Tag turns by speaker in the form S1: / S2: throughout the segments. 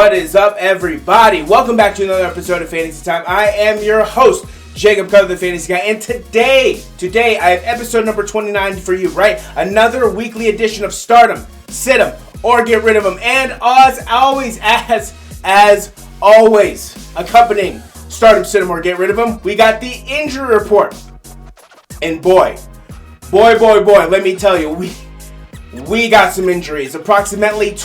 S1: What is up, everybody? Welcome back to another episode of Fantasy Time. I am your host, Jacob Cutler, the Fantasy Guy, and today I have episode number 29 for you, right? Another weekly edition of Stardom, Sit 'em, or Get Rid of 'em. And as always, accompanying Stardom, Sit 'em, or Get Rid of 'em, we got the injury report. And boy, let me tell you, we got some injuries. Approximately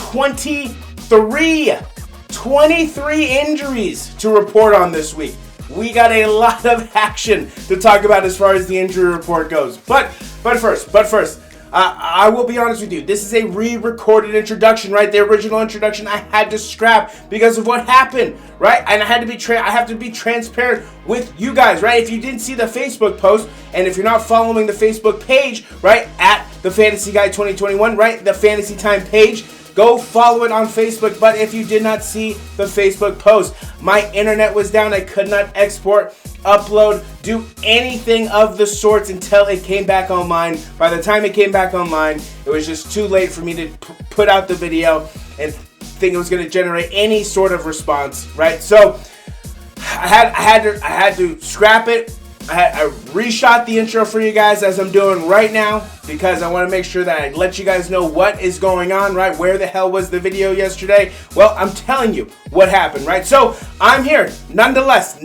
S1: 23 injuries to report on this week. We got a lot of action to talk about as far as the injury report goes. But first, I will be honest with you. This is a re-recorded introduction, right? The original introduction I had to scrap because of what happened, right? And I have to be transparent with you guys, right? If you didn't see the Facebook post, and if you're not following the Facebook page, right, at the Fantasy Guy 2021, right, the Fantasy Time page, go follow it on Facebook. But if you did not see the Facebook post, my internet was down. I could not export, upload, do anything of the sorts until it came back online. By the time it came back online, it was just too late for me to put out the video and think it was going to generate any sort of response, right? So I had to scrap it. I reshot the intro for you guys as I'm doing right now because I want to make sure that I let you guys know what is going on, right? Where the hell was the video yesterday? Well, I'm telling you what happened, right? So I'm here. Nonetheless,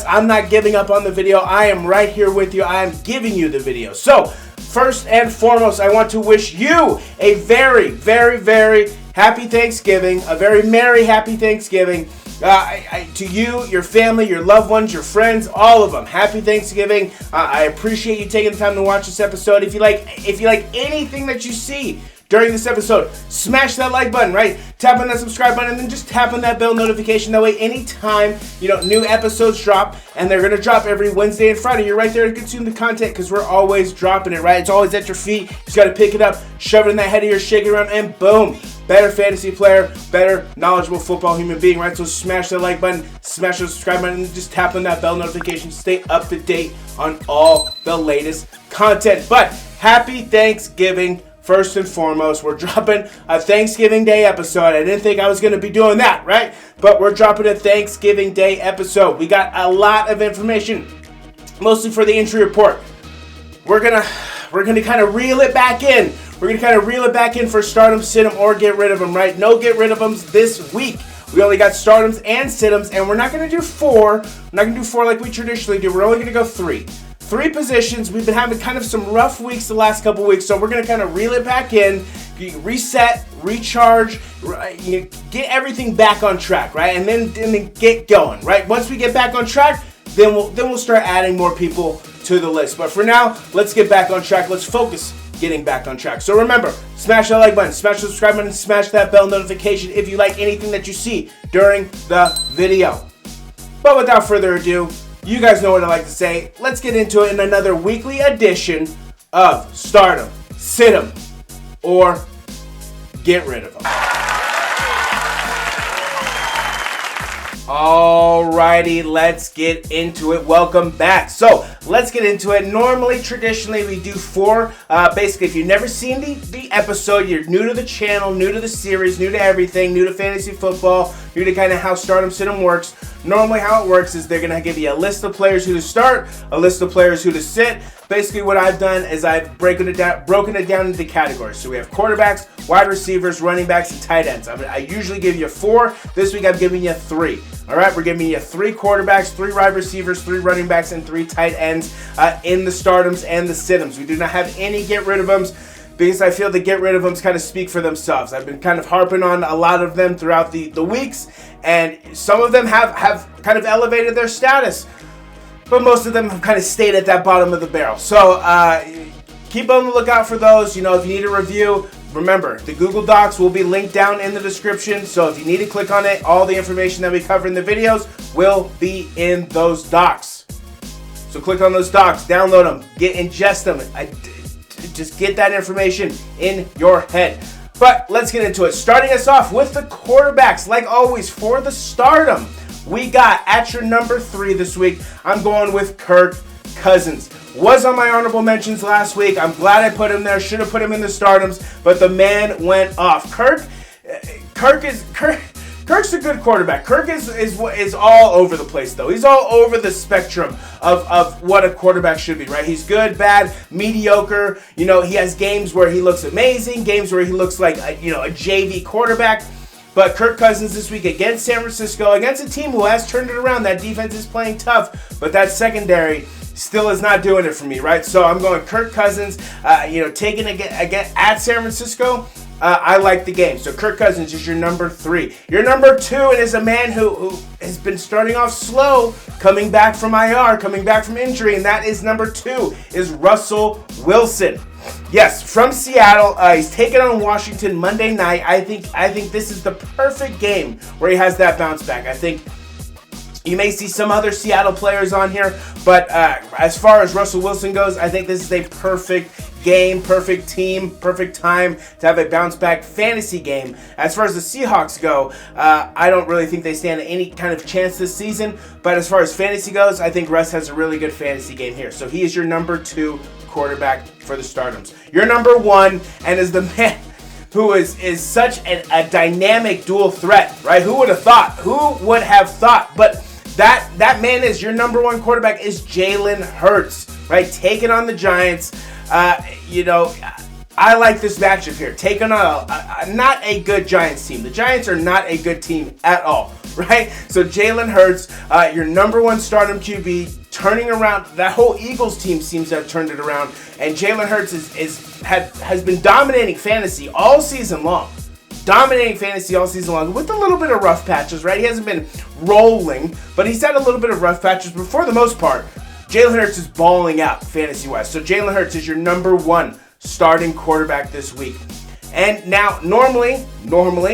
S1: I'm not giving up on the video. I am right here with you. I am giving you the video. So first and foremost, I want to wish you a very, very, very happy Thanksgiving, a very merry happy Thanksgiving. To you, your family, your loved ones, your friends, all of them. Happy Thanksgiving. I appreciate you taking the time to watch this episode. If you like anything that you see during this episode, smash that like button, right? Tap on that subscribe button and then just tap on that bell notification. That way, anytime, new episodes drop, and they're going to drop every Wednesday and Friday, you're right there to consume the content because we're always dropping it, right? It's always at your feet. You just got to pick it up, shove it in that head of yours, shake it around, and boom. Better fantasy player, better knowledgeable football human being, right? So smash that like button, smash the subscribe button, and just tap on that bell notification. Stay up to date on all the latest content. But happy Thanksgiving. First and foremost, we're dropping a Thanksgiving Day episode. I didn't think I was going to be doing that, right? But we're dropping a Thanksgiving Day episode. We got a lot of information, mostly for the injury report. We're gonna kind of reel it back in. We're going to kind of reel it back in for Stardom, Sit 'em, or Get Rid of 'em, right? No Get Rid of 'ems this week. We only got Stardoms and Sit 'ems, and we're not going to do four. We're not going to do four like we traditionally do. We're only going to go three. Three positions. We've been having kind of some rough weeks the last couple weeks, so we're going to kind of reel it back in, reset, recharge, get everything back on track, right? And then get going, right? Once we get back on track, then we'll start adding more people to the list. But for now, let's get back on track. Let's focus getting back on track. So remember, smash that like button, smash the subscribe button, smash that bell notification if you like anything that you see during the video. But without further ado, you guys know what I like to say. Let's get into it in another weekly edition of Stardom, Sit 'em, or Get Rid of 'em. Alrighty, let's get into it. Welcome back. So let's get into it. Normally, traditionally, we do four. Basically, if you've never seen the episode, you're new to the channel, new to the series, new to everything, new to fantasy football, new to kind of how Stardom Sit 'em works. Normally, how it works is they're going to give you a list of players who to start, a list of players who to sit. Basically, what I've done is I've broken it down into categories. So we have quarterbacks, wide receivers, running backs, and tight ends. I usually give you four. This week, I'm giving you three. All right, we're giving you three quarterbacks, three wide receivers, three running backs, and three tight ends in the Stardoms and the Sit-ems. We do not have any Get Rid of 'ems because I feel the Get Rid of 'ems kind of speak for themselves. I've been kind of harping on a lot of them throughout the weeks, and some of them have kind of elevated their status, but most of them have kind of stayed at that bottom of the barrel. So keep on the lookout for those. If you need a review, remember, the Google Docs will be linked down in the description. So if you need to click on it, all the information that we cover in the videos will be in those docs. So click on those docs, download them, ingest them. Just get that information in your head. But let's get into it. Starting us off with the quarterbacks, like always, for the Stardom. We got at your number 3 this week, I'm going with Kirk Cousins. Was on my honorable mentions last week. I'm glad I put him there. Should have put him in the Stardoms, but the man went off. Kirk Kirk's a good quarterback. Kirk is all over the place, though. He's all over the spectrum of what a quarterback should be, right? He's good, bad, mediocre. You know, he has games where he looks amazing, games where he looks like a JV quarterback. But Kirk Cousins this week against San Francisco, against a team who has turned it around. That defense is playing tough, but that secondary still is not doing it for me, right? So I'm going Kirk Cousins, taking again at San Francisco. I like the game. So Kirk Cousins is your number 3. Your number 2, and is a man who has been starting off slow, coming back from IR, coming back from injury, and that is number 2, is Russell Wilson. Yes, from Seattle. He's taking on Washington Monday night. I think this is the perfect game where he has that bounce back. I think you may see some other Seattle players on here, but as far as Russell Wilson goes, I think this is a perfect game, perfect team, perfect time to have a bounce back fantasy game. As far as the Seahawks go, I don't really think they stand any kind of chance this season, but as far as fantasy goes, I think Russ has a really good fantasy game here. So he is your number 2 quarterback for the Stardoms. Your number 1, and is the man who is such a dynamic dual threat, right? Who would have thought? Who would have thought? But that man is your number 1 quarterback is Jalen Hurts, right? Taking on the Giants. I like this matchup here. Taking on not a good Giants team. The Giants are not a good team at all, right? So Jalen Hurts, your number 1 stardom QB, turning around. That whole Eagles team seems to have turned it around, and Jalen Hurts has been dominating fantasy all season long. With a little bit of rough patches, right? He hasn't been rolling, but he's had a little bit of rough patches, but for the most part, Jalen Hurts is balling out fantasy-wise. So Jalen Hurts is your number 1 starting quarterback this week. And now, normally,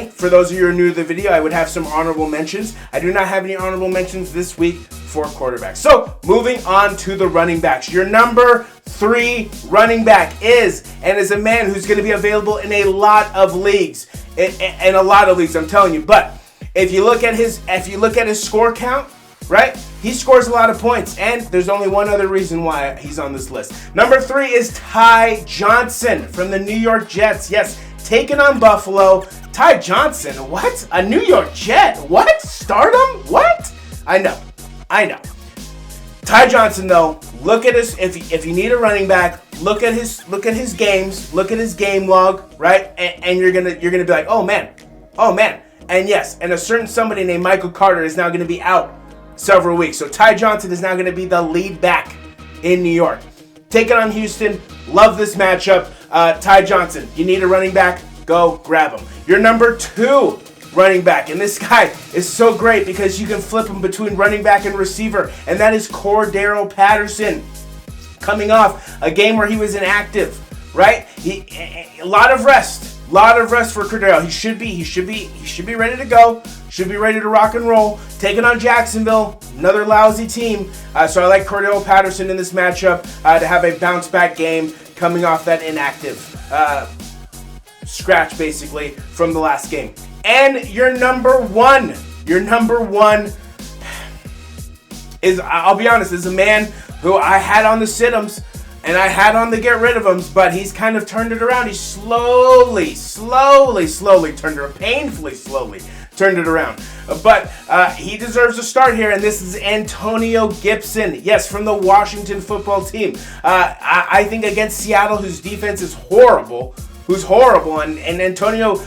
S1: for those of you who are new to the video, I would have some honorable mentions. I do not have any honorable mentions this week for quarterbacks. So, moving on to the running backs. Your number 3 running back is a man who's going to be available in a lot of leagues. In a lot of leagues, I'm telling you. But if you look at his score count, right? He scores a lot of points, and there's only one other reason why he's on this list. Number 3 is Ty Johnson from the New York Jets. Yes, taking on Buffalo. Ty Johnson, what? A New York Jet? What? Stardom? What? I know. Ty Johnson, though, look at his. If you need a running back, look at his games, look at his game log, right? And you're gonna be like, oh man. And yes, and a certain somebody named Michael Carter is now gonna be out several weeks. So Ty Johnson is now going to be the lead back in New York. Taking on Houston. Love this matchup. Ty Johnson, you need a running back? Go grab him. Your number 2 running back. And this guy is so great because you can flip him between running back and receiver. And that is Cordero Patterson. Coming off a game where he was inactive, right? A lot of rest for Cordero. He should be ready to go. Should be ready to rock and roll. Taking on Jacksonville, another lousy team. So I like Cordero Patterson in this matchup to have a bounce back game coming off that inactive scratch basically from the last game. And your number 1 is, I'll be honest, is a man who I had on the sit-ems and I had on the get rid of him, but he's kind of turned it around. He's slowly turned it around, painfully slowly turned it around. But he deserves a start here, and this is Antonio Gibson. Yes, from the Washington football team. I think against Seattle, whose defense is horrible, and Antonio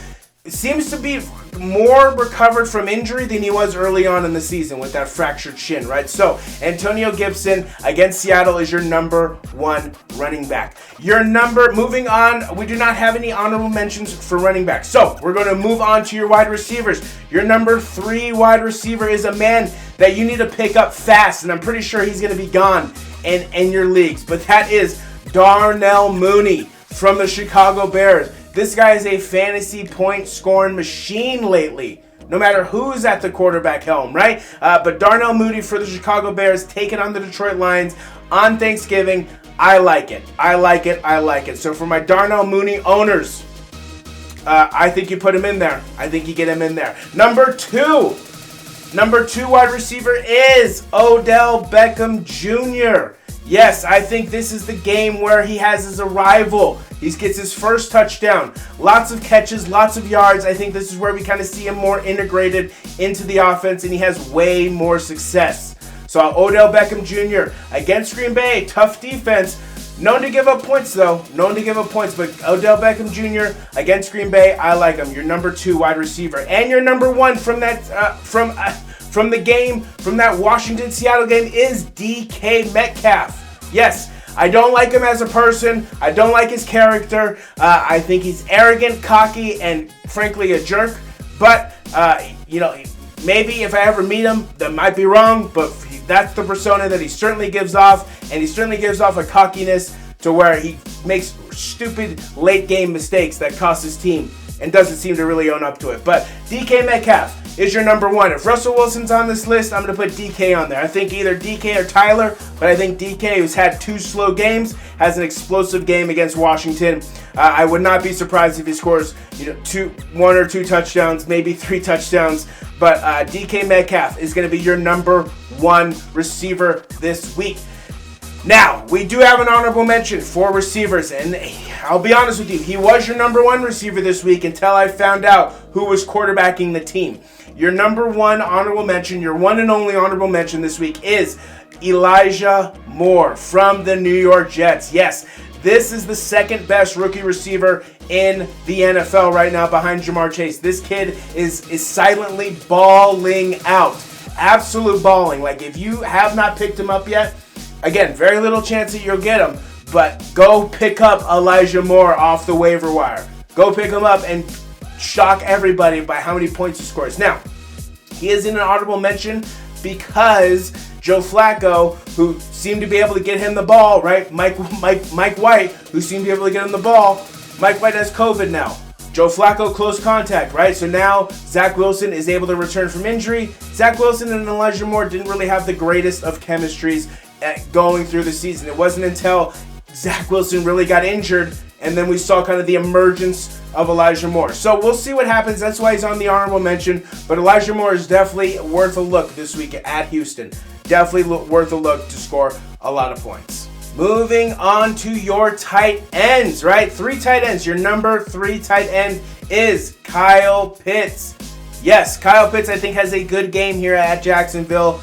S1: seems to be more recovered from injury than he was early on in the season with that fractured shin, right? So Antonio Gibson against Seattle is your number 1 running back. Moving on, we do not have any honorable mentions for running back. So we're going to move on to your wide receivers. Your number 3 wide receiver is a man that you need to pick up fast, and I'm pretty sure he's going to be gone in your leagues. But that is Darnell Mooney from the Chicago Bears. This guy is a fantasy point scoring machine lately, no matter who's at the quarterback helm, right? But Darnell Mooney for the Chicago Bears taking on the Detroit Lions on Thanksgiving. I like it. So for my Darnell Mooney owners, I think you put him in there. I think you get him in there. Number 2 wide receiver is Odell Beckham Jr. Yes, I think this is the game where he has his arrival. He gets his first touchdown. Lots of catches, lots of yards. I think this is where we kind of see him more integrated into the offense, and he has way more success. So Odell Beckham Jr. against Green Bay, tough defense. Known to give up points, though. Known to give up points, but Odell Beckham Jr. against Green Bay, I like him. Your number 2 wide receiver, and your number 1 from that from the game, from that Washington-Seattle game is DK Metcalf. Yes, I don't like him as a person. I don't like his character. I think he's arrogant, cocky, and frankly a jerk. But, maybe if I ever meet him, that might be wrong, but that's the persona that he certainly gives off, and he certainly gives off a cockiness to where he makes stupid late-game mistakes that cost his team and doesn't seem to really own up to it. But DK Metcalf is your number 1. If Russell Wilson's on this list, I'm going to put DK on there. I think either DK or Tyler, but I think DK, who's had 2 slow games, has an explosive game against Washington. I would not be surprised if he scores 1 or 2 touchdowns, maybe 3 touchdowns. But DK Metcalf is going to be your number 1 receiver this week. Now, we do have an honorable mention for receivers, and I'll be honest with you, he was your number 1 receiver this week until I found out who was quarterbacking the team. Your number 1 honorable mention, your one and only honorable mention this week is Elijah Moore from the New York Jets. Yes, this is the second best rookie receiver in the NFL right now behind Jamar Chase. This kid is silently balling out. Absolute balling. Like, if you have not picked him up yet, again, very little chance that you'll get him, but go pick up Elijah Moore off the waiver wire. Go pick him up and shock everybody by how many points he scores. Now, he is in an honorable mention because Joe Flacco, who seemed to be able to get him the ball, right? Mike White, who seemed to be able to get him the ball. Mike White has COVID now. Joe Flacco, close contact, right? So now Zach Wilson is able to return from injury. Zach Wilson and Elijah Moore didn't really have the greatest of chemistries going through the season. It wasn't until Zach Wilson really got injured and then we saw kind of the emergence of Elijah Moore. So we'll see what happens. That's why he's on the honorable mention. But Elijah Moore is definitely worth a look this week at Houston. Definitely worth a look to score a lot of points. Moving on to your tight ends, right? 3 tight ends. Your number 3 tight end is Kyle Pitts. Yes, Kyle Pitts, I think, has a good game here at Jacksonville.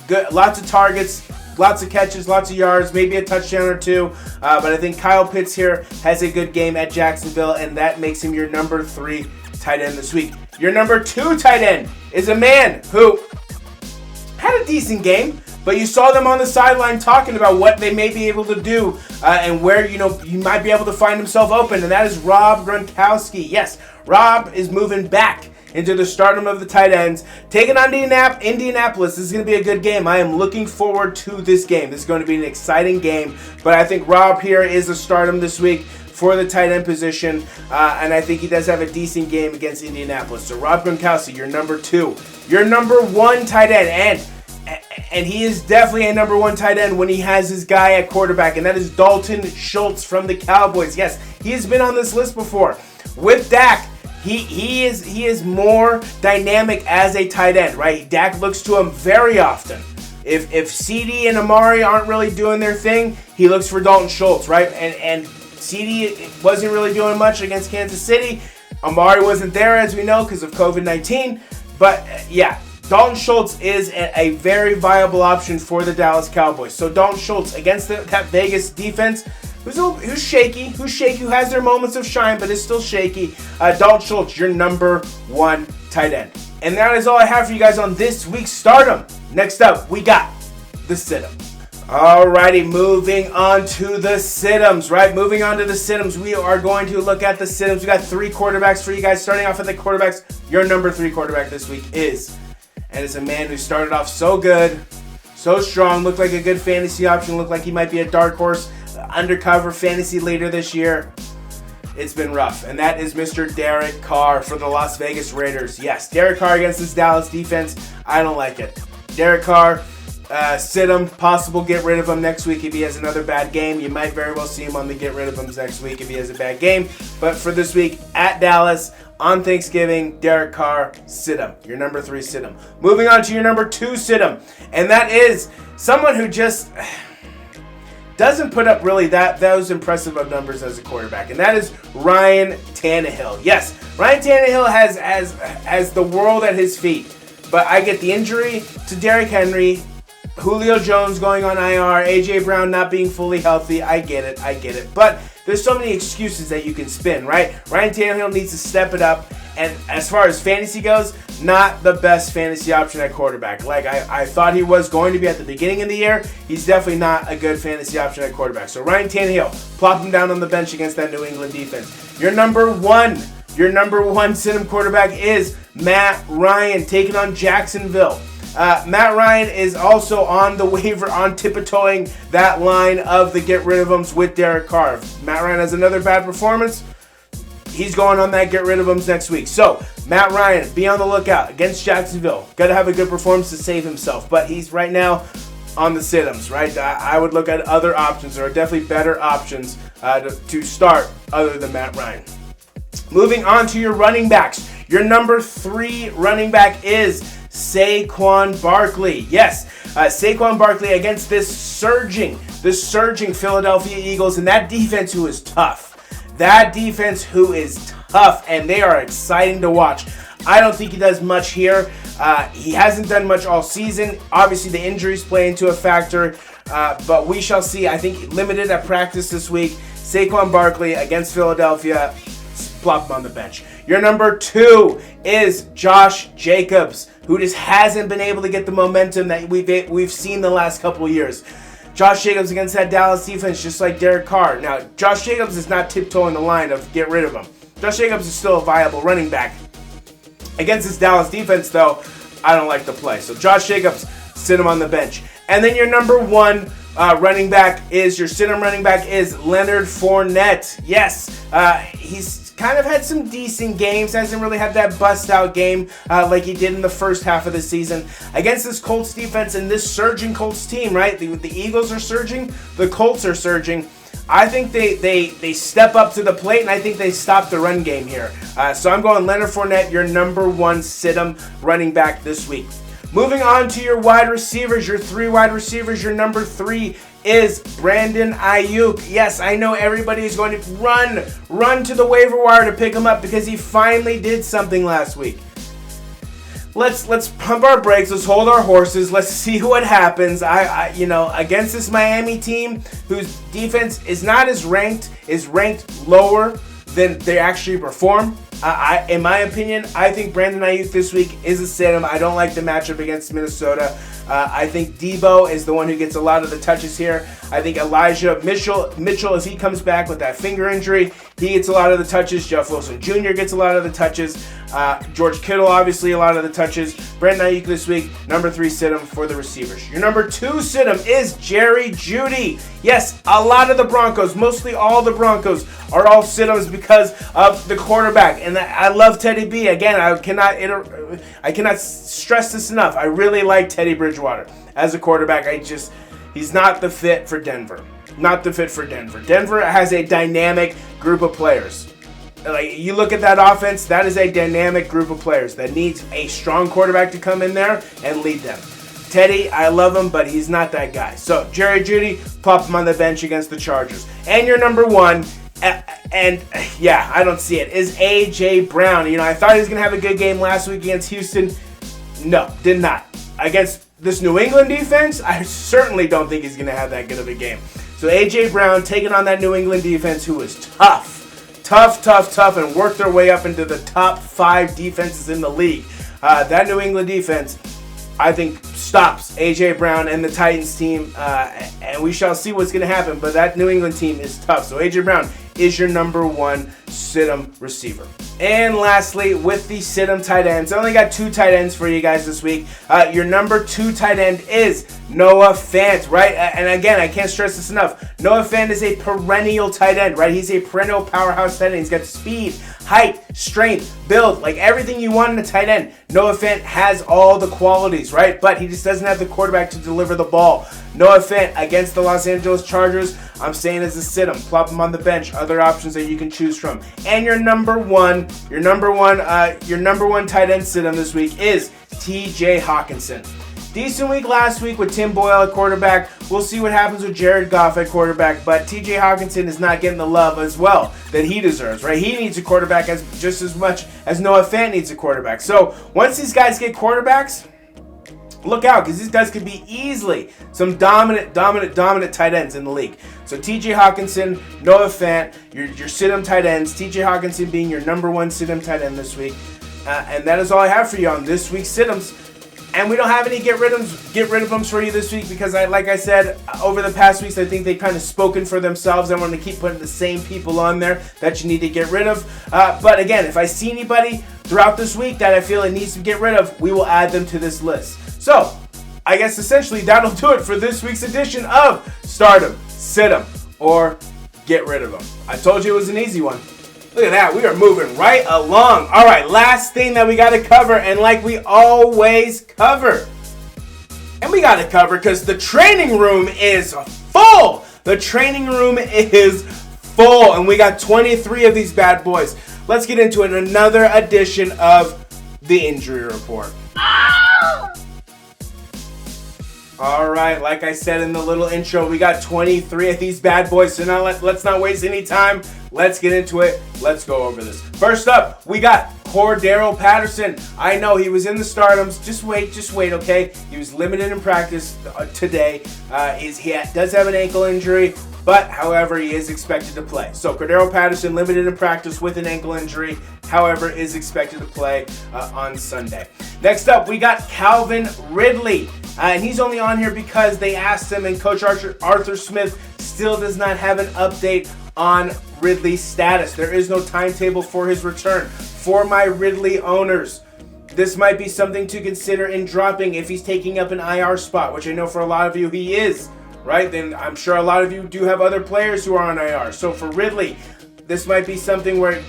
S1: Good, lots of targets, lots of catches, lots of yards, maybe a touchdown or 2. But I think Kyle Pitts here has a good game at Jacksonville, and that makes him your number 3 tight end this week. Your number 2 tight end is a man who had a decent game, but you saw them on the sideline talking about what they may be able to do and where, you might be able to find himself open, and that is Rob Gronkowski. Yes, Rob is moving back into the stardom of the tight ends, taking on Indianapolis. This is going to be a good game. I am looking forward to this game. This is going to be an exciting game, but I think Rob here is a stardom this week for the tight end position, and I think he does have a decent game against Indianapolis. So Rob Gronkowski, your number 2. Your number 1 tight end, and he is definitely a number 1 tight end when he has his guy at quarterback, and that is Dalton Schultz from the Cowboys. Yes, he has been on this list before. With Dak, he is more dynamic as a tight end, right? Dak looks to him very often. If CD and Amari aren't really doing their thing, he looks for Dalton Schultz, right? And CD wasn't really doing much against Kansas City. Amari wasn't there, as we know, because of COVID-19. But yeah, Dalton Schultz is a very viable option for the Dallas Cowboys. So Dalton Schultz against that Vegas defense, who's shaky, who has their moments of shine, but is still shaky. Dalton Schultz, your number 1 tight end. And that is all I have for you guys on this week's Stardom. Next up, we got the sit-em. Alrighty, moving on to the sit-ems, right? Moving on to the sit-ems, we are going to look at the sit-ems. We got 3 quarterbacks for you guys. Starting off with the quarterbacks, your number 3 quarterback this week is, and it's a man who started off so good, so strong, looked like a good fantasy option, looked like he might be a dark horse, undercover fantasy later this year. It's been rough, and that is Mr. Derek Carr for the Las Vegas Raiders. Yes, Derek Carr against this Dallas defense, I don't like it. Derek Carr, sit him, possible get rid of him next week if he has another bad game. You might very well see him on the get rid of him next week if he has a bad game. But for this week at Dallas on Thanksgiving, Derek Carr, sit him. Your number 3 sit him. Moving on to your number 2 sit him, and that is someone who just doesn't put up really those impressive of numbers as a quarterback, and that is Ryan Tannehill. Yes, Ryan Tannehill has the world at his feet, but I get the injury to Derrick Henry, Julio Jones going on IR, AJ Brown not being fully healthy. I get it. But there's so many excuses that you can spin, right? Ryan Tannehill needs to step it up. And as far as fantasy goes, not the best fantasy option at quarterback. Like I thought he was going to be at the beginning of the year. He's definitely not a good fantasy option at quarterback. So Ryan Tannehill, plop him down on the bench against that New England defense. Your number one sit-em quarterback is Matt Ryan taking on Jacksonville. Matt Ryan is also on the waiver, tiptoeing that line of the get rid of him's with Derek Carr. If Matt Ryan has another bad performance, he's going on that get rid of him's next week. So, Matt Ryan, be on the lookout against Jacksonville. Got to have a good performance to save himself, but he's right now on the sit-ems, right? I would look at other options. There are definitely better options to start other than Matt Ryan. Moving on to your running backs. Your number 3 running back is Saquon Barkley. Yes, Saquon Barkley against this surging Philadelphia Eagles, and that defense who is tough. And they are exciting to watch. I don't think he does much here. He hasn't done much all season. Obviously, the injuries play into a factor, but we shall see. I think limited at practice this week. Saquon Barkley against Philadelphia, plop him on the bench. Your number 2 is Josh Jacobs, who just hasn't been able to get the momentum that we've seen the last couple of years. Josh Jacobs against that Dallas defense, just like Derek Carr. Now, Josh Jacobs is not tiptoeing the line of get rid of him. Josh Jacobs is still a viable running back. Against this Dallas defense, though, I don't like the play. So Josh Jacobs, sit him on the bench. And then your number 1 running back is Leonard Fournette. Yes, he's kind of had some decent games. Hasn't really had that bust-out game like he did in the first half of the season. Against this Colts defense and this surging Colts team, right? The Eagles are surging. The Colts are surging. I think they step up to the plate, and I think they stop the run game here. So I'm going Leonard Fournette, your number 1 sit-em running back this week. Moving on to your wide receivers, your 3 wide receivers. Your number 3 is Brandon Ayuk. Yes, I know everybody is going to run to the waiver wire to pick him up because he finally did something last week. Let's pump our brakes. Let's hold our horses. Let's see what happens. Against this Miami team, whose defense is not as ranked, is ranked lower than they actually perform. In my opinion, I think Brandon Ayuk this week is a sit-em. I don't like the matchup against Minnesota. I think Debo is the one who gets a lot of the touches here. I think Elijah Mitchell, if he comes back with that finger injury, he gets a lot of the touches. Jeff Wilson Jr. gets a lot of the touches. George Kittle, obviously, a lot of the touches. Brandon Ayuk this week, number 3 sit-em for the receivers. Your number 2 sit-em is Jerry Jeudy. Yes, a lot of the Broncos, mostly all the Broncos, are all sit-ems because of the quarterback. And I love Teddy B. Again, I cannot stress this enough. I really like Teddy Bridgewater as a quarterback. He's not the fit for Denver. Denver has a dynamic group of players. Like, you look at that offense, that is a dynamic group of players that needs a strong quarterback to come in there and lead them. Teddy, I love him, but he's not that guy. So, Jerry Jeudy, pop him on the bench against the Chargers. And your number 1, I don't see it, is A.J. Brown. I thought he was going to have a good game last week against Houston. No, did not. Against this New England defense, I certainly don't think he's going to have that good of a game. So A.J. Brown taking on that New England defense who is tough, and worked their way up into the top 5 defenses in the league. That New England defense, I think, stops A.J. Brown and the Titans team, and we shall see what's going to happen, but that New England team is tough. So A.J. Brown is your number 1 sit-em receiver. And lastly, with the sit-em tight ends, I only got 2 tight ends for you guys this week. Your number 2 tight end is Noah Fant, right? And again, I can't stress this enough. Noah Fant is a perennial tight end, right? He's a perennial powerhouse tight end. He's got speed, height, strength, build, like everything you want in a tight end. Noah Fant has all the qualities, right? But he just doesn't have the quarterback to deliver the ball. Noah Fant against the Los Angeles Chargers, I'm saying as a sit-em. Plop him on the bench. Other options that you can choose from. And your number one tight end sit-em this week is T.J. Hawkinson. Decent week last week with Tim Boyle at quarterback. We'll see what happens with Jared Goff at quarterback, but TJ Hawkinson is not getting the love as well that he deserves, right? He needs a quarterback just as much as Noah Fant needs a quarterback. So once these guys get quarterbacks, look out, because these guys could be easily some dominant tight ends in the league. So TJ Hawkinson, Noah Fant, your sit-em tight ends. TJ Hawkinson being your number one sit-em tight end this week. And that is all I have for you on this week's sit-ems. And we don't have any get rid of them for you this week because, like I said, over the past weeks, I think they've kind of spoken for themselves. I want to keep putting the same people on there that you need to get rid of. But again, if I see anybody throughout this week that I feel it needs to get rid of, we will add them to this list. So, I guess essentially that'll do it for this week's edition of Start 'em, Sit 'em, or Get Rid of them. I told you it was an easy one. Look at that, we are moving right along. All right, last thing that we got to cover, and like we always cover, and we got to cover because the training room is full. The training room is full, and we got 23 of these bad boys. Let's get into it, another edition of the Injury Report. All right, like I said in the little intro, we got 23 of these bad boys, so now let's not waste any time. Let's get into it. Let's go over this. First up, we got Cordarrelle Patterson. I know he was in the stardoms. Just wait, okay? He was limited in practice today. He does have an ankle injury, but however, he is expected to play. So Cordarrelle Patterson limited in practice with an ankle injury, however, is expected to play on Sunday. Next up, we got Calvin Ridley. And he's only on here because they asked him, and Coach Arthur Smith still does not have an update on Ridley's status. There is no timetable for his return. For my Ridley owners, this might be something to consider in dropping if he's taking up an IR spot, which I know for a lot of you he is, right? Then I'm sure a lot of you do have other players who are on IR. So for Ridley, this might be something where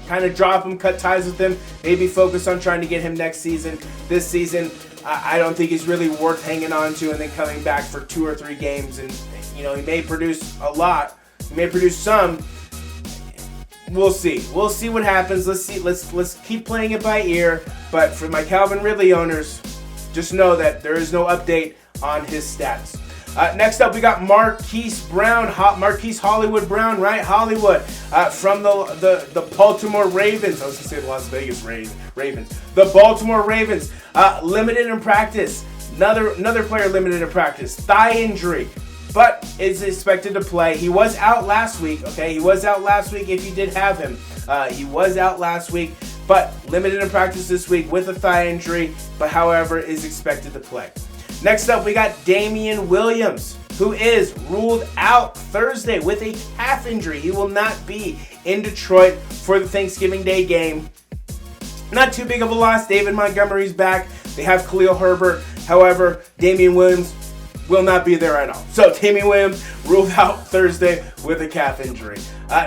S1: kind of drop him, cut ties with him, maybe focus on trying to get him next season. This season, I don't think he's really worth hanging on to and then coming back for 2 or 3 games. And, you know, he may produce a lot. He may produce some. We'll see. We'll see what happens. Let's see. Let's keep playing it by ear. But for my Calvin Ridley owners, just know that there is no update on his status. Next up, we got Marquise Brown, Marquise Hollywood Brown, right? Hollywood, from the Baltimore Ravens. I was going to say the Las Vegas Ravens. The Baltimore Ravens, limited in practice. Another player limited in practice. Thigh injury, but is expected to play. He was out last week, okay? He was out last week if you did have him. He was out last week, but limited in practice this week with a thigh injury, but however, is expected to play. Next up, we got Damian Williams, who is ruled out Thursday with a calf injury. He will not be in Detroit for the Thanksgiving Day game. Not too big of a loss. David Montgomery's back. They have Khalil Herbert. However, Damian Williams will not be there at all. So Damian Williams ruled out Thursday with a calf injury.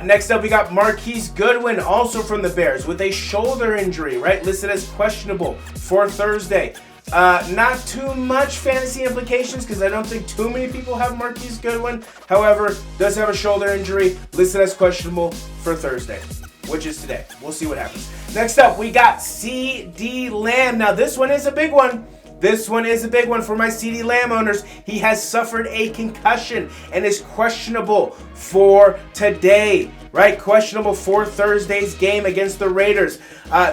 S1: Next up, we got Marquise Goodwin, also from the Bears, with a shoulder injury, right? Listed as questionable for Thursday. Not too much fantasy implications because I don't think too many people have Marquise Goodwin. However, does have a shoulder injury, listed as questionable for Thursday, which is today. We'll see what happens. Next up, we got CeeDee Lamb. Now, this one is a big one. This one is a big one for my CeeDee Lamb owners. He has suffered a concussion and is questionable for today, right? Questionable for Thursday's game against the Raiders.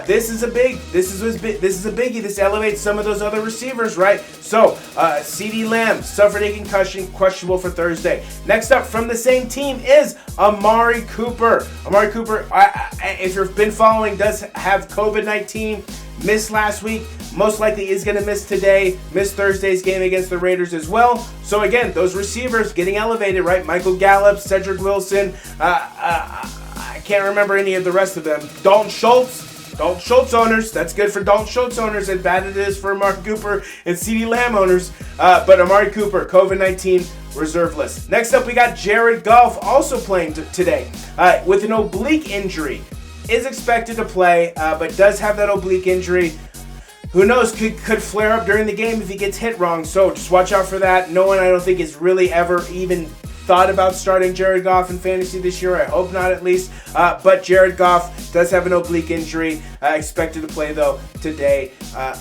S1: This is a biggie. This elevates some of those other receivers, right? So, CeeDee Lamb suffered a concussion, questionable for Thursday. Next up from the same team is Amari Cooper. Amari Cooper, if you've been following, does have COVID-19. Missed last week, most likely is going to miss today, miss Thursday's game against the Raiders as well. So again, those receivers getting elevated, right? Michael Gallup, Cedric Wilson, I can't remember any of the rest of them. Dalton Schultz owners, that's good for Dalton Schultz owners, and bad it is for Amari Cooper and CeeDee Lamb owners. But Amari Cooper, COVID-19 reserve list. Next up, we got Jared Goff, also playing today with an oblique injury. Is expected to play, but does have that oblique injury. Who knows, could flare up during the game if he gets hit wrong. So just watch out for that. No one, I don't think, is really ever even thought about starting Jared Goff in fantasy this year. I hope not, at least. But Jared Goff does have an oblique injury. Expected to play, though, today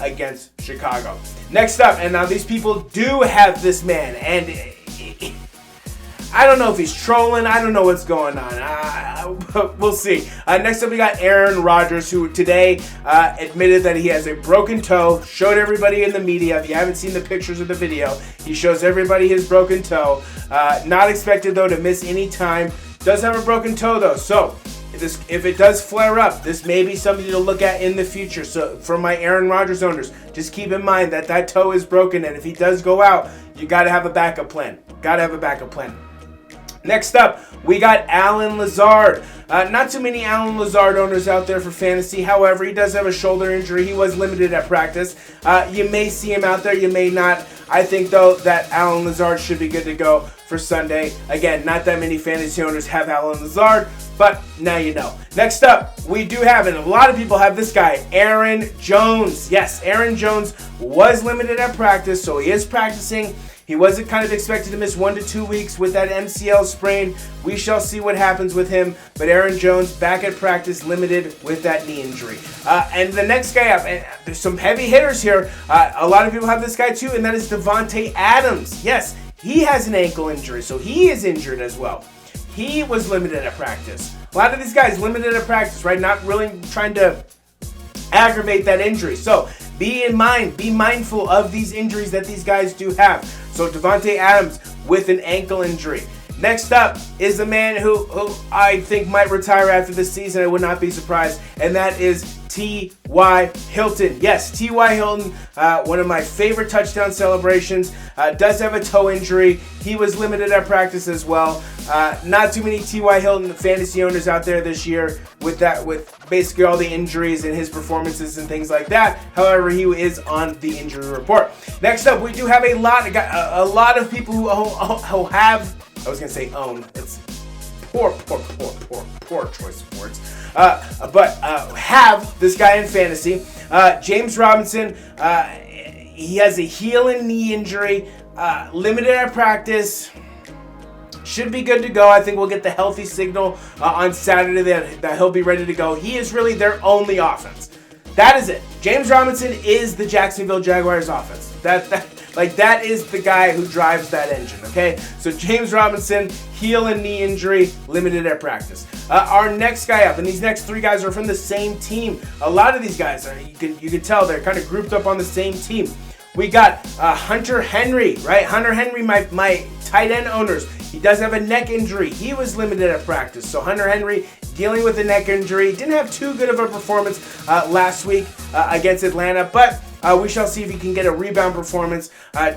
S1: against Chicago. Next up, and now these people do have this man, and I don't know if he's trolling. I don't know what's going on. We'll see. Next up, we got Aaron Rodgers, who today admitted that he has a broken toe. Showed everybody in the media. If you haven't seen the pictures of the video, he shows everybody his broken toe. Not expected, though, to miss any time. Does have a broken toe, though. So if it does flare up, this may be something to look at in the future. So for my Aaron Rodgers owners, just keep in mind that that toe is broken. And if he does go out, you got to have a backup plan. Got to have a backup plan. Next up, we got Allen Lazard. Not too many Allen Lazard owners out there for fantasy. However, he does have a shoulder injury. He was limited at practice. You may see him out there. You may not. I think, though, that Allen Lazard should be good to go for Sunday. Again, not that many fantasy owners have Allen Lazard, but now you know. Next up, we do have, and a lot of people have this guy, Aaron Jones. Yes, Aaron Jones was limited at practice, so he is practicing. He wasn't kind of expected to miss 1 to 2 weeks with that MCL sprain. We shall see what happens with him. But Aaron Jones back at practice, limited with that knee injury. And the next guy up, and there's some heavy hitters here. A lot of people have this guy too, and that is Davante Adams. Yes, he has an ankle injury, so he is injured as well. He was limited at practice. A lot of these guys limited at practice, right? Not really trying to aggravate that injury. So be mindful of these injuries that these guys do have. So Davante Adams with an ankle injury. Next up is a man who I think might retire after this season. I would not be surprised, and that is T.Y. Hilton. Yes, T.Y. Hilton, one of my favorite touchdown celebrations, does have a toe injury. He was limited at practice as well. Not too many T.Y. Hilton fantasy owners out there this year with basically all the injuries and his performances and things like that. However, he is on the injury report. Next up, we do have a lot of people who have, I was going to say own. It's poor choice of words. But have this guy in fantasy. James Robinson, he has a heel and knee injury, limited at practice. Should be good to go. I think we'll get the healthy signal on Saturday that he'll be ready to go. He is really their only offense. That is it. James Robinson is the Jacksonville Jaguars offense. That is the guy who drives that engine, okay? So James Robinson, heel and knee injury, limited at practice. Our next guy up, and these next three guys are from the same team. A lot of these guys, you can tell they're kind of grouped up on the same team. We got Hunter Henry, right? Hunter Henry, my tight end owners. He does have a neck injury. He was limited at practice. So Hunter Henry dealing with a neck injury. Didn't have too good of a performance last week against Atlanta, but we shall see if he can get a rebound performance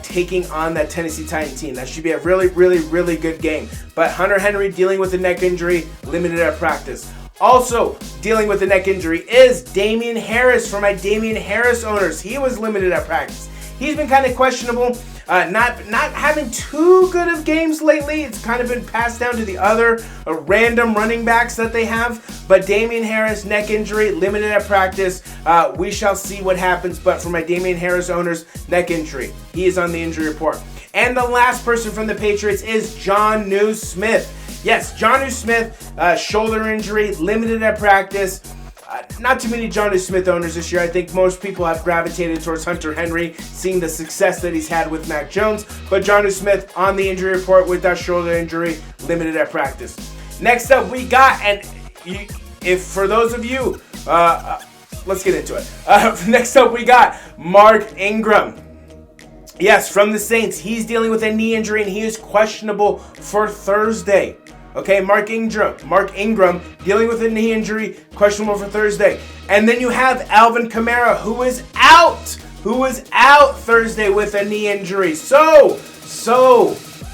S1: taking on that Tennessee Titan team. That should be a really, really, really good game. But Hunter Henry dealing with a neck injury, limited at practice. Also dealing with a neck injury is Damien Harris for my Damien Harris owners. He was limited at practice. He's been kind of questionable. Not having too good of games lately. It's kind of been passed down to the other random running backs that they have. But Damien Harris, neck injury, limited at practice. We shall see what happens. But for my Damien Harris owners, neck injury. He is on the injury report. And the last person from the Patriots is Jonnu Smith. Yes, Jonnu Smith, shoulder injury, limited at practice. Not too many Jonnu Smith owners this year. I think most people have gravitated towards Hunter Henry, seeing the success that he's had with Mac Jones. But Jonnu Smith on the injury report with that shoulder injury, limited at practice. Next up, we got, and if for those of you, let's get into it. Next up, we got Mark Ingram. Yes, from the Saints. He's dealing with a knee injury, and he is questionable for Thursday. Okay, Mark Ingram dealing with a knee injury, questionable for Thursday. And then you have Alvin Kamara, who is out Thursday with a knee injury. So,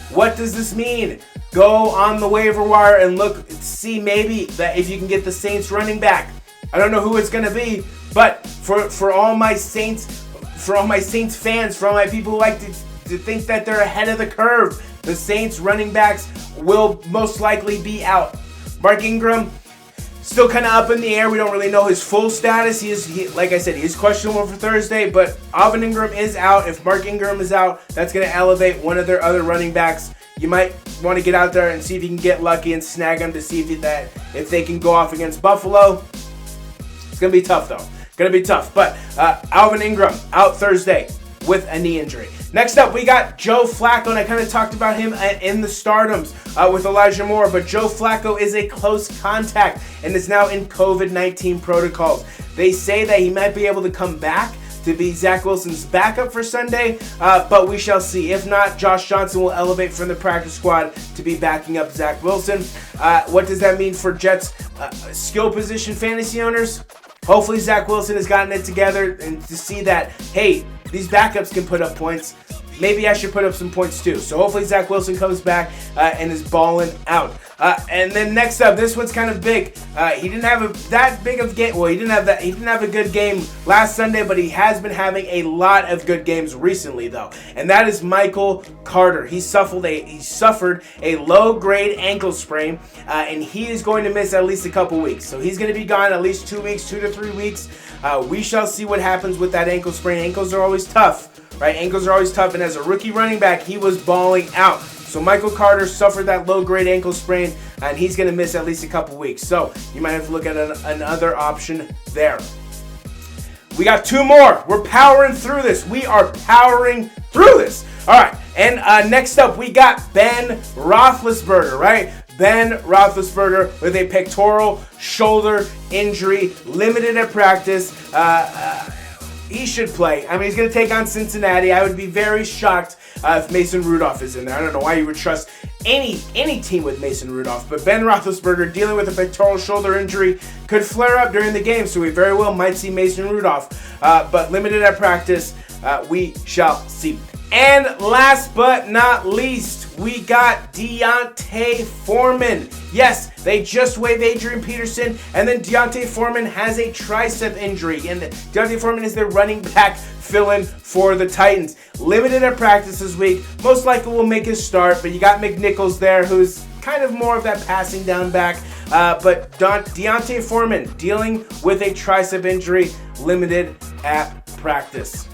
S1: what does this mean? Go on the waiver wire and look, see maybe that if you can get the Saints running back. I don't know who it's going to be, but for all my Saints fans, for all my people who like to think that they're ahead of the curve, the Saints running backs will most likely be out. Mark Ingram, Still kind of up in the air. We don't really know his full status. Like I said, he is questionable for Thursday, but Alvin Ingram is out. If Mark Ingram is out, that's going to elevate one of their other running backs. You might want to get out there and see if you can get lucky and snag them to see if they can go off against Buffalo. It's going to be tough, though. Going to be tough. But Alvin Ingram out Thursday with a knee injury. Next up, we got Joe Flacco, and I kind of talked about him in the Stardoms with Elijah Moore, but Joe Flacco is a close contact and is now in COVID-19 protocols. They say that he might be able to come back to be Zach Wilson's backup for Sunday, but we shall see. If not, Josh Johnson will elevate from the practice squad to be backing up Zach Wilson. What does that mean for Jets skill position fantasy owners? Hopefully Zach Wilson has gotten it together and to see that, hey, these backups can put up points. Maybe I should put up some points too. So hopefully Zach Wilson comes back and is balling out. And then next up, this one's kind of big. He didn't have that big of game. Well, he didn't have a good game last Sunday, but he has been having a lot of good games recently, though. And that is Michael Carter. He suffered a low-grade ankle sprain, and he is going to miss at least a couple weeks. So he's going to be gone at least 2 weeks, 2 to 3 weeks. We shall see what happens with that ankle sprain. Ankles are always tough. Right, ankles are always tough, and as a rookie running back, he was balling out. So Michael Carter suffered that low-grade ankle sprain, and he's going to miss at least a couple weeks. So you might have to look at another option there. We got 2 more. We're powering through this. We are powering through this. All right, and next up, we got Ben Roethlisberger, right? Ben Roethlisberger with a pectoral shoulder injury, limited at practice. He should play. I mean, he's going to take on Cincinnati. I would be very shocked if Mason Rudolph is in there. I don't know why you would trust any team with Mason Rudolph. But Ben Roethlisberger dealing with a pectoral shoulder injury could flare up during the game, so we very well might see Mason Rudolph. But limited at practice, we shall see. And last but not least, we got D'Onta Foreman. Yes, they just waived Adrian Peterson, and then D'Onta Foreman has a tricep injury, and D'Onta Foreman is their running back fill-in for the Titans. Limited at practice this week. Most likely will make his start, but you got McNichols there, who's kind of more of that passing down back. But D'Onta Foreman dealing with a tricep injury, limited at practice.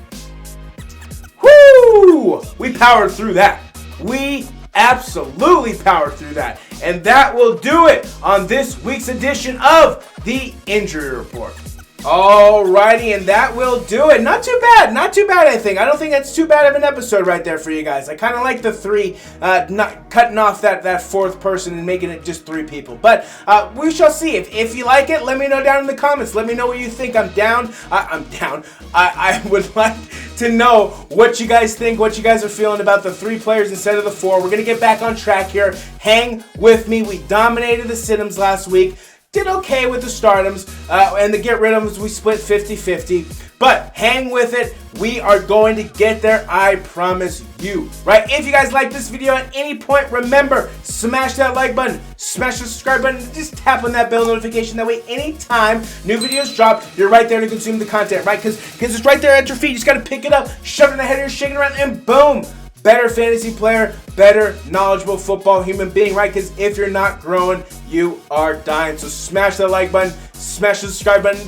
S1: Woo! We powered through that. We absolutely powered through that. And that will do it on this week's edition of the Injury Report. Alrighty, and that will do it. Not too bad, I think. I don't think that's too bad of an episode right there for you guys. I kind of like the 3, not cutting off that fourth person and making it just 3 people. But we shall see. If you like it, let me know down in the comments. Let me know what you think. I'm down. I would like to know what you guys think, what you guys are feeling about the 3 players instead of the 4. We're going to get back on track here. Hang with me. We dominated the Siddums last week. Did okay with the Stardoms, and the get rid of them, we split 50-50. But hang with it. We are going to get there, I promise you. Right? If you guys like this video at any point, remember, smash that like button, smash the subscribe button, just tap on that bell notification. That way, anytime new videos drop, you're right there to consume the content, right? Because it's right there at your feet. You just got to pick it up, shove it in the head, you're shaking around, and boom. Better fantasy player, better knowledgeable football human being, right? Because if you're not growing, you are dying. So smash that like button, smash the subscribe button,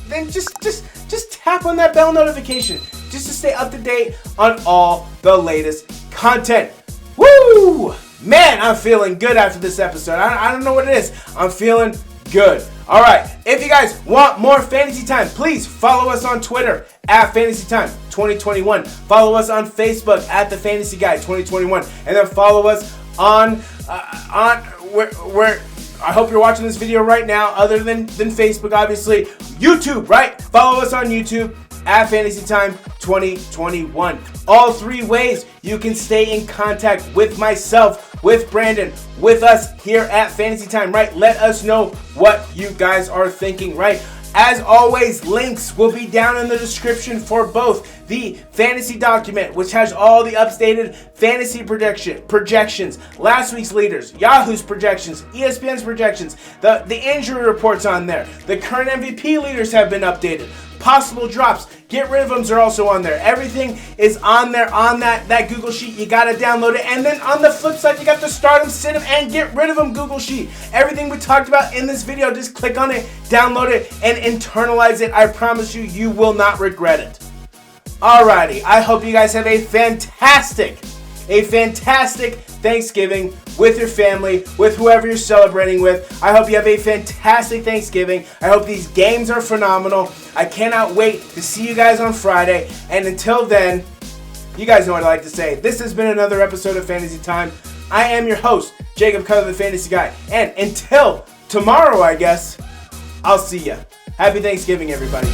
S1: then just tap on that bell notification just to stay up to date on all the latest content. Woo! Man, I'm feeling good after this episode. I don't know what it is. I'm feeling good. All right, if you guys want more Fantasy Time, please follow us on Twitter at Fantasy Time 2021. Follow us on Facebook at The Fantasy Guy 2021, and then follow us on where I hope you're watching this video right now. Other than Facebook, obviously, YouTube, right? Follow us on YouTube at Fantasy Time 2021. All 3 ways you can stay in contact with myself, with Brandon, with us here at Fantasy Time, right? Let us know what you guys are thinking, right? As always, links will be down in the description for both the fantasy document, which has all the updated fantasy projections, last week's leaders, Yahoo's projections, ESPN's projections, the injury reports on there. The current MVP leaders have been updated. Possible drops, get rid of them are also on there. Everything is on there on that Google Sheet. You gotta download it. And then on the flip side, you got the start them, sit them, and get rid of them Google Sheet. Everything we talked about in this video, just click on it, download it, and internalize it. I promise you, you will not regret it. Alrighty, I hope you guys have a fantastic Thanksgiving with your family, with whoever you're celebrating with. I hope you have a fantastic Thanksgiving. I hope these games are phenomenal. I cannot wait to see you guys on Friday. And until then, you guys know what I like to say. This has been another episode of Fantasy Time. I am your host, Jacob Cutler, the Fantasy Guy. And until tomorrow, I guess, I'll see ya. Happy Thanksgiving, everybody.